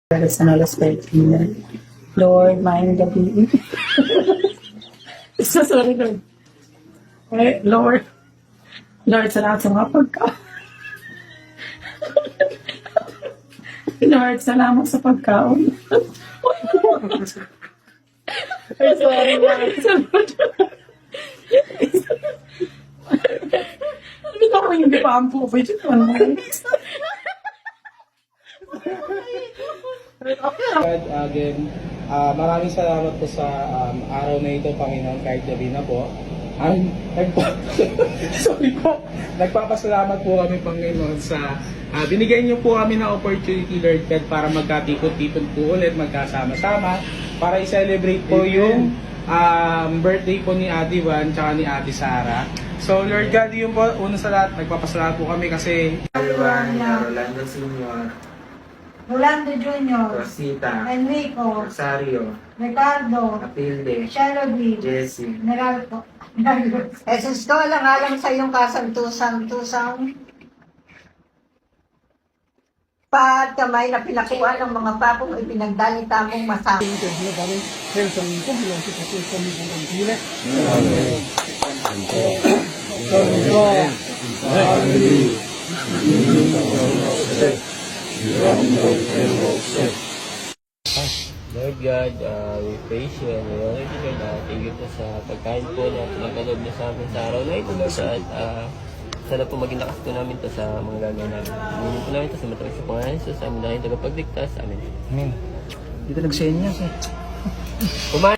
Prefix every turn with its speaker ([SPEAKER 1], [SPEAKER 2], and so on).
[SPEAKER 1] Sa nalas Lord, maayong gabi. Sorry, Lord. Eh, Lord. Lord, salamat sa mga pagkaon. Lord, salamat sa pagkaon. Ay, sorry, Lord. Hindi ko yung gipampo. Pwede ko
[SPEAKER 2] Again, maraming salamat po sa araw na ito, Panginoon, kahit gabi na po. Sorry po. Nagpapasalamat po kami, Panginoon, sa binigay niyo po kami ng opportunity, Lord God, para magkatipon-tipon po ulit, magkasama-sama, para i-celebrate po yung birthday po ni Ate Juan tsaka ni Ate Sara. So, Lord God, yun po, una sa lahat, nagpapasalamat po kami kasi
[SPEAKER 3] Rolando Sr.,
[SPEAKER 4] Rolando Jr.,
[SPEAKER 3] Rosita,
[SPEAKER 4] Enrico,
[SPEAKER 3] Rosario,
[SPEAKER 4] Ricardo,
[SPEAKER 3] Matilde,
[SPEAKER 4] Shelby,
[SPEAKER 3] Jessie,
[SPEAKER 4] Meralco.
[SPEAKER 5] Jesus ko, alang-alang sa iyong kasantusang-tusang paat kamay na pinakuha ng mga papong ipinagdalita mong masama.
[SPEAKER 6] Lord God, we praise you and we honor you, Lord. Thank you po sa pagkain po na pinagkalob niyo sa amin sa araw na ito, Lord. At sana po maging lakas po namin to sa mga gagawin namin. Hindi po namin to sa matawag sa Panginoon Jesus, amin na yung tagapagligtas. Amen.
[SPEAKER 7] Amen. Dito nagsenyas eh.
[SPEAKER 6] Kumain